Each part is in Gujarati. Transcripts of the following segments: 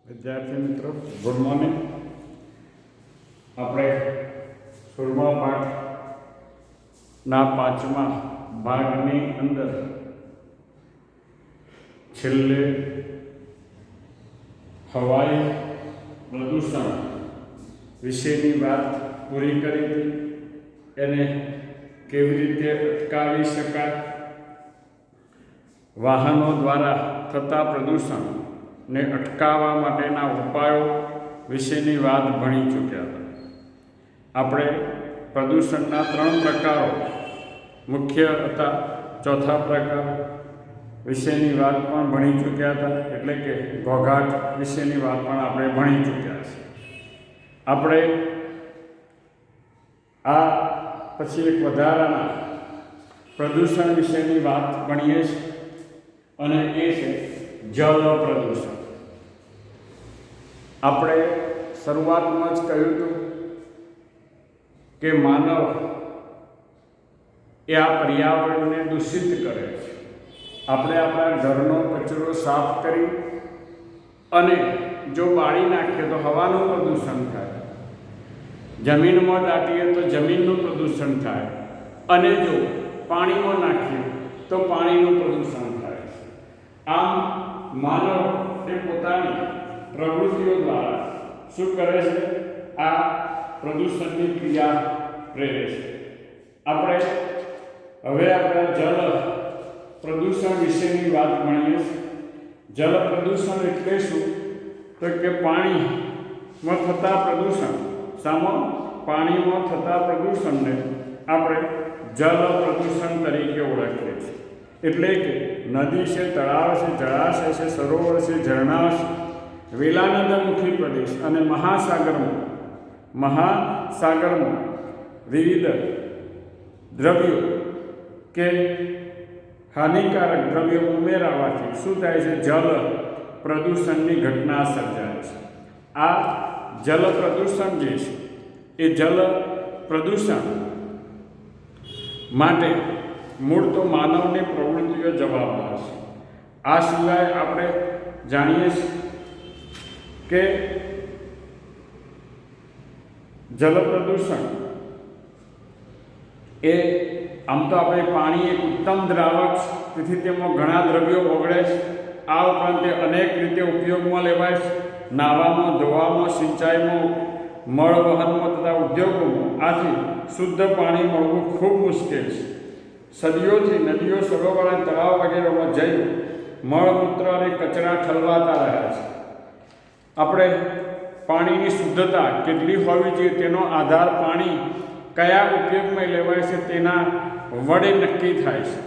વિદ્યાર્થી મિત્રો, ગુડ મોર્નિંગ. આપણે સુરમા પાઠના 5મા ભાગની અંદર છેલ્લે હવાઈ પ્રદૂષણ વિશેની વાત પૂરી કરી હતી. એને કેવી રીતે અટકાવી શકાય, વાહનો દ્વારા થતા પ્રદૂષણને અટકાવવા માટેના ઉપાયો વિશેની વાત ભણી ચૂક્યા હતા. આપણે પ્રદૂષણના 3 પ્રકારો મુખ્ય હતા. ચોથા પ્રકાર વિશેની વાત પણ ભણી ચૂક્યા હતા, એટલે કે ઘોઘાટ વિશેની વાત પણ આપણે ભણી ચૂક્યા છે. આપણે આ પછી એક વધારાના પ્રદૂષણ વિશેની વાત ભણીએ છીએ, અને એ છે જળ પ્રદૂષણ. આપણે શરૂઆતમાં જ કહ્યું હતું કે માનવ એ આ પર્યાવરણને દૂષિત કરે છે. આપણે આપણા ઘરનો કચરો સાફ કરી અને જો બાળી નાખીએ તો હવાનું પ્રદૂષણ થાય, જમીનમાં દાટીએ તો જમીનનું પ્રદૂષણ થાય, અને જો પાણીમાં નાખીએ તો પાણીનું પ્રદૂષણ થાય. આમ માનવ એ પોતાની પ્રવૃત્તિઓ દ્વારા શું કરે છે? આ પ્રદૂષણની ક્રિયા પ્રેરે છે. આપણે જલ પ્રદૂષણ વિશેની વાત ભણીએ છીએ. જલ પ્રદૂષણ એટલે શું? તો કે પાણીમાં થતા પ્રદૂષણ, પાણીમાં થતા પ્રદૂષણને આપણે જલ પ્રદૂષણ તરીકે ઓળખીએ છીએ. એટલે કે નદી છે, તળાવ છે, જળાશય છે, સરોવર છે, ઝરણા છે, વેલાનદમુખી પ્રદેશ અને મહાસાગરમાં વિવિધ દ્રવ્યો કે હાનિકારક દ્રવ્યો ઉમેરાવાથી શું થાય છે? જલ પ્રદૂષણની ઘટના સર્જાય છે. આ જલ પ્રદૂષણ જે છે એ જલ પ્રદૂષણ માટે મૂળ તો માનવની પ્રવૃત્તિઓ જવાબદાર છે. આ સિવાય આપણે જાણીએ છીએ કે જલ પ્રદૂષણ એ આમ તો આપણે પાણી એક ઉત્તમ દ્રાવક છે, તેથી તેમાં ઘણા દ્રવ્યો ઓગળે છે. આ ઉપરાંત તે અનેક રીતે ઉપયોગમાં લેવાય છે, નાહવામાં, ધોવામાં, સિંચાઈમાં, મળ વહનમાં તથા ઉદ્યોગોમાં. આથી શુદ્ધ પાણી મળવું ખૂબ મુશ્કેલ છે. સદીઓથી નદીઓ, સરોવર અને તળાવ વગેરેમાં જઈ મળમૂત્ર અને કચરા ઠલવાતા રહ્યા છે. આપણે પાણીની શુદ્ધતા કેટલી હોવી જોઈએ તેનો આધાર પાણી કયા ઉપયોગમાં લેવાય છે તેના વડે નક્કી થાય છે.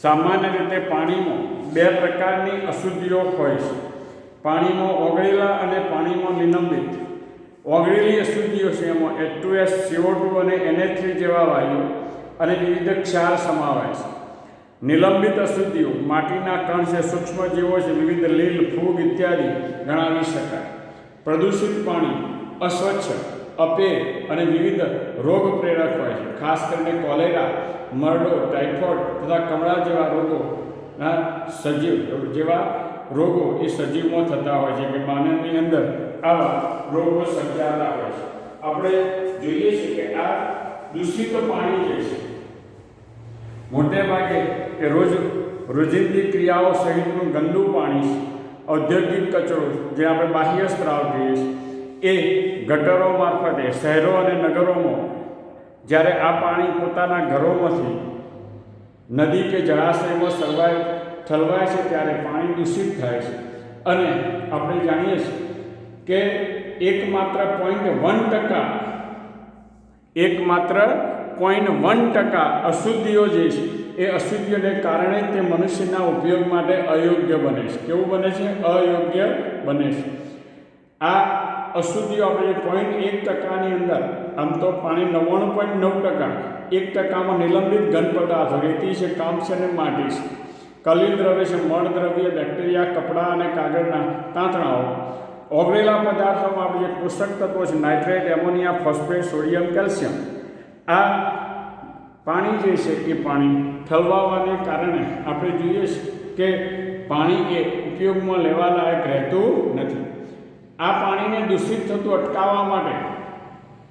સામાન્ય રીતે પાણીમાં 2 પ્રકારની અશુદ્ધિઓ હોય છે: પાણીમાં ઓગળેલા અને પાણીમાં નિલંબિત. ઓગળેલી અશુદ્ધિઓ છે, એમાં H2S, CO2 અને NH3 જેવા વાયુઓ અને વિવિધ ક્ષાર સમાવાય છે. નિલંબિત અશુદ્ધિઓ માટીના કણ છે, સૂક્ષ્મજીવો છે, વિવિધ લીલ, ફૂગ ઇત્યાદિ ગણાવી શકાય. પ્રદૂષિત પાણી અસ્વચ્છ, અપેય અને વિવિધ રોગ પ્રેરક હોય છે. ખાસ કરીને કોલેરા, મરડો, ટાઇફોઇડ તથા કમળા જેવા રોગો એ સજીવમાં થતા હોય છે, કે માનવની અંદર આવા રોગો સર્જાતા હોય છે. આપણે જોઈએ છીએ કે આ દૂષિત પાણી જે છે મોટે ભાગે કે રોજિંદી ક્રિયાઓ સહિતનું ગંદુ પાણી છે. ઔદ્યોગિક કચરો, જે આપણે બાહ્ય સ્ત્રાવ કહીએ છીએ, એ ગટરો મારફતે શહેરો અને નગરોમાં જ્યારે આ પાણી પોતાના ઘરોમાંથી નદી કે જળાશયમાં ઠલવાય છે ત્યારે પાણી દૂષિત થાય છે. અને આપણે જાણીએ છીએ કે એકમાત્ર 0.1% અશુદ્ધિઓ જે છે એ અશુદ્ધિઓને કારણે તે મનુષ્યના ઉપયોગ માટે અયોગ્ય બને છે. કેવું બને છે? અયોગ્ય બને છે. આ અશુદ્ધિઓ આપણે 0.1%ની અંદર, આમ તો પાણી 99.9%, 1%માં નિલંબિત ઘન પદાર્થો, રેતી છે, કામ છે અને માટી છે. કલિલ દ્રવ્ય છે, મળ દ્રવ્ય, બેક્ટેરિયા, કપડાં અને કાગળના તાંતણાઓ. ઓગળેલા પદાર્થોમાં આપણે જે પોષક તત્વો છે, nitrate, ammonia, phosphate, sodium, calcium. આ પાણી જે છે એ પાણી ઠલવાવાને કારણે આપણે જોઈએ છીએ કે પાણી એ ઉપયોગમાં લેવા લાયક રહેતું નથી. આ પાણીને દૂષિત થતું અટકાવવા માટે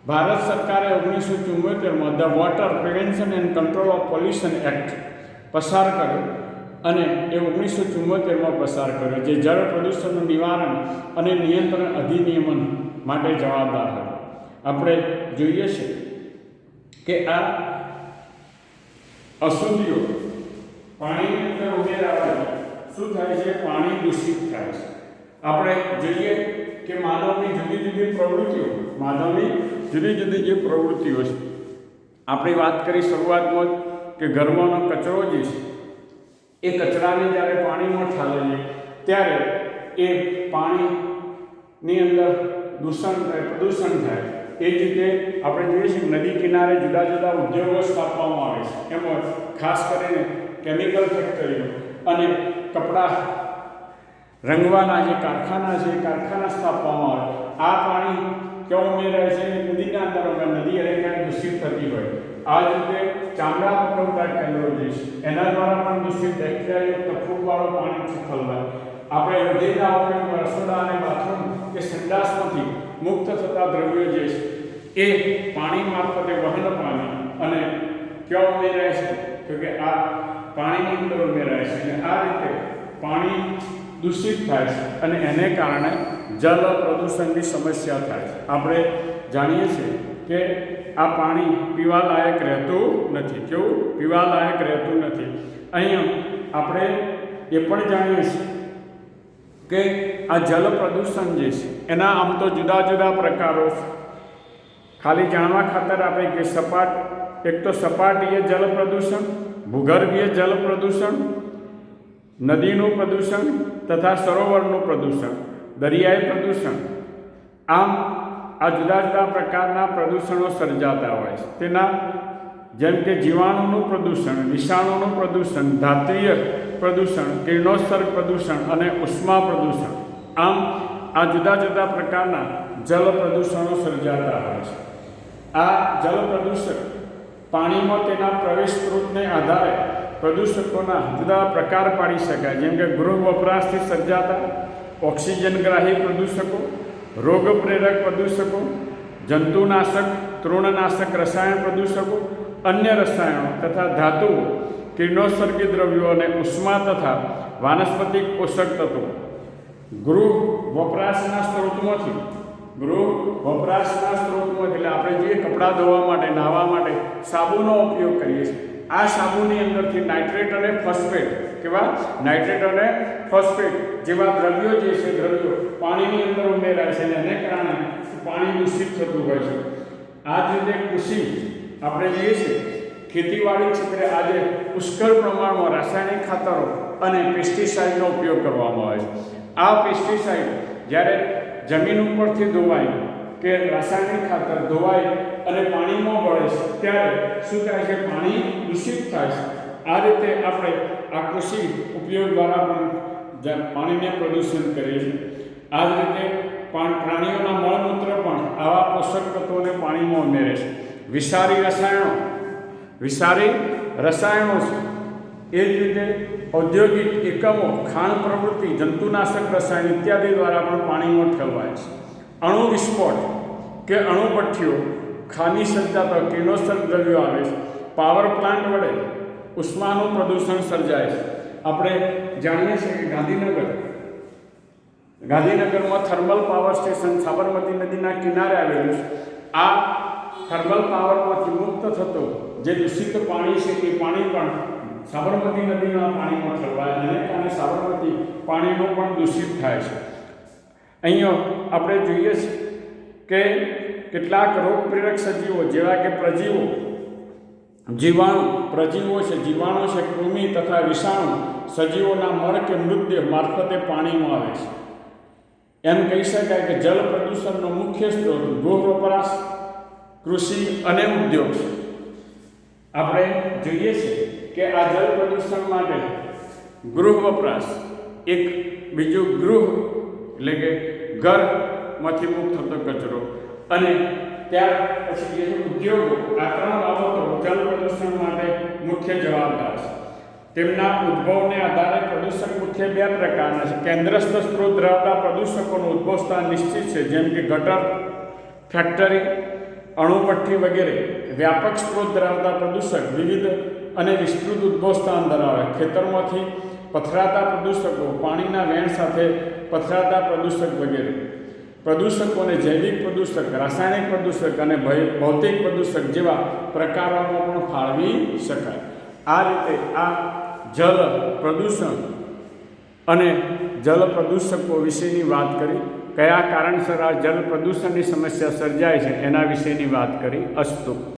ભારત સરકારે 1974માં the Water Prevention and Control of Pollution Act પસાર કર્યો અને એ 1974માં પસાર કર્યો, જે જળ પ્રદૂષણનું નિવારણ અને નિયંત્રણ અધિનિયમન માટે જવાબદાર હતો. આપણે જોઈએ છે કે આ અશુદ્ધિઓ પાણીની અંદર ઉમેરાવાથી શું થાય છે? પાણી દૂષિત થાય છે. આપણે જોઈએ કે માનવની જુદી જુદી પ્રવૃત્તિઓ છે. આપણી વાત કરી શરૂઆતમાં કે ઘરમાંનો કચરો જે છે એ કચરાને જ્યારે પાણીમાં ઠાલવીએ ત્યારે એ પાણીની અંદર પ્રદૂષણ થાય. એ જ રીતે આપણે જોઈએ છીએ નદી કિનારે જુદા જુદા ઉદ્યોગો સ્થાપવામાં આવે છે. એમાં ખાસ કરીને કેમિકલ ફેક્ટરીઓ અને કપડાં રંગવાના જે કારખાના છે એ કારખાના સ્થાપવામાં આવે. આ પાણી ક્યાં ઉમેરાય છે? નદીના અંદર નદી અને ક્યાંક દૂષિત થતી હોય. આ જ રીતે ચામડા પકવતા કેન્દ્રો જે છે એના દ્વારા પણ દૂષિત બેક્ટેરિયાયુક્ત ફૂગવાળું પાણી છલકાય. આપણે હૃદયના ઉપયોગમાં રસોડા અને બાથરૂમ કે સંડાસમાંથી મુક્ત થતા દ્રવ્યો જે છે એ પાણી મારફતે વહન પામી અને ક્યાં ઉમેરાય છે? તો કે આ પાણીની અંદર ઉમેરાય છે અને આ રીતે પાણી દૂષિત થાય છે અને એને કારણે જળ પ્રદૂષણની સમસ્યા થાય છે. આપણે જાણીએ છીએ કે આ પાણી પીવાલાયક રહેતું નથી. કેવું? પીવાલાયક રહેતું નથી. અહીંયા આપણે એ પણ જાણીએ છીએ કે આ જળ પ્રદૂષણ જે છે એના આમ તો જુદા જુદા પ્રકારો છે. ખાલી જાણવા ખાતર આપણે કે એક તો સપાટીય જળ પ્રદૂષણ, ભૂગર્ભીય જળ પ્રદૂષણ, નદીનું પ્રદૂષણ તથા સરોવરનું પ્રદૂષણ, દરિયાઈ પ્રદૂષણ. આમ આ જુદા જુદા પ્રકારના પ્રદૂષણો સર્જાતા હોય છે. તેના જેમ કે જીવાણુનું પ્રદૂષણ, વિષાણુનું પ્રદૂષણ, ધાત્રીય પ્રદૂષણ, કિરણોત્સર્ગ પ્રદૂષણ અને ઉષ્મા પ્રદૂષણ. આમ આ જુદા જુદા પ્રકારના જળ પ્રદૂષણો સર્જાતા હોય છે. આ જળ પ્રદૂષણ પાણીમાં તેના પ્રવેશ સ્ત્રોતને આધારે પ્રદૂષકોના જુદા પ્રકાર પાડી શકાય. જેમ કે ગૃહ વપરાશથી સર્જાતા ઓક્સિજનગ્રાહી પ્રદૂષકો, રોગ પ્રેરક પ્રદૂષકો, જંતુનાશક, તૃણનાશક રસાયણ પ્રદૂષકો, અન્ય રસાયણો તથા ધાતુઓ, કિરણોત્સર્ગી દ્રવ્યો અને ઉષ્મા તથા વાનસ્પતિક પોષક તત્વો. ગૃહ વપરાશના સ્ત્રોતમાંથી એટલે આપણે જે કપડાં ધોવા માટે, નાહવા માટે સાબુનો ઉપયોગ કરીએ છીએ. આ સાબુની અંદરથી નાઇટ્રેટ અને ફોસ્ફેટ જેવા દ્રવ્યો જે છે પાણીની અંદર ઉમેરાય છે અને એને કારણે પાણી દૂષિત થતું હોય છે. આ જ રીતે કૃષિ આપણે જોઈએ છીએ ખેતીવાડી ક્ષેત્રે આજે પુષ્કળ પ્રમાણમાં રાસાયણિક ખાતરો અને પેસ્ટિસાઇડનો ઉપયોગ કરવામાં આવે છે. આ પેસ્ટિસાઇડ જ્યારે જમીન ઉપરથી ધોવાય કે રાસાયણિક ખાતર ધોવાય અને પાણીમાં ભળે છે ત્યારે શું થાય છે? પાણી દૂષિત થાય છે. આ રીતે આપણે આ કૃષિ ઉપયોગ દ્વારા પણ પાણીને પ્રદૂષણ કરીએ છીએ. આ જ રીતે પ્રાણીઓના મળમૂત્ર પણ આવા પોષક તત્વોને પાણીમાં ઉમેરે છે. વિષારી રસાયણો છે. એ જ રીતે ઔદ્યોગિક એકમો, ખાણ પ્રવૃત્તિ, જંતુનાશક રસાયણ ઇત્યાદિ દ્વારા પણ પાણીમાં ઠલવાય છે. અણુ વિસ્ફોટ કે અણુભઠ્ઠીઓ, ખામી સર્જાતા કિરણોત્સર્ગ દ્રવ્યો આવે છે. પાવર પ્લાન્ટ વડે ઉષ્માનું પ્રદૂષણ સર્જાય છે. આપણે જાણીએ છીએ કે ગાંધીનગરમાં થર્મલ પાવર સ્ટેશન સાબરમતી નદીના કિનારે આવેલું છે. આ થર્મલ પાવરમાંથી મુક્ત થતો જે દૂષિત પાણી છે એ પાણી પણ સાબરમતી નદીના પાણીમાં ઠલવાય અને કારણે સાબરમતી પાણીનું પણ દૂષિત થાય છે. અહીંયા આપણે જોઈએ છીએ કે કેટલાક રોગ પ્રેરક સજીવો જેવા કે પ્રજીવો છે, કૃમિ તથા વિષાણુ સજીવોના મળ કે મૃતદેહ મારફતે પાણીમાં આવે છે. એમ કહી શકાય કે જળ પ્રદૂષણનો મુખ્ય સ્ત્રોત ગૃહ વપરાશ, કૃષિ અને ઉદ્યોગ છે. આપણે જોઈએ છીએ કે આ જળ પ્રદૂષણ માટે ગૃહ વપરાશ, એક બીજું ગૃહ એટલે કે ઘરમાંથી મુક્ત થતો કચરો અને ત્યાર પછી જે ઉદ્યોગો, આ ત્રણ બાબતો જળ પ્રદૂષણ માટે મુખ્ય જવાબદાર છે. તેમના ઉદ્ભવને આધારે પ્રદૂષક મુખ્ય બે પ્રકારના છે. કેન્દ્રસ્થ સ્ત્રોત ધરાવતા પ્રદૂષકોનું ઉદ્ભવ સ્થાન નિશ્ચિત છે, જેમ કે ગટર, ફેક્ટરી, અણુભઠ્ઠી વગેરે. વ્યાપક સ્ત્રોત ધરાવતા પ્રદૂષક વિવિધ અને વિસ્તૃત ઉદ્ભવ સ્થાન ધરાવે. ખેતરમાંથી પથરાતા પ્રદૂષકો, પાણીના વહેણ સાથે પથરાતા પ્રદૂષક વગેરે. પ્રદૂષકોને જૈવિક પ્રદૂષક, રાસાયણિક પ્રદૂષક અને ભૌતિક પ્રદૂષક જેવા પ્રકારોમાં પણ ફાળવી શકાય. આ રીતે આ જલ પ્રદૂષણ અને જલ પ્રદૂષકો વિશેની વાત કરી. કયા કારણસર આ જલ પ્રદૂષણની સમસ્યા સર્જાય છે એના વિશેની વાત કરી. અસ્તુ.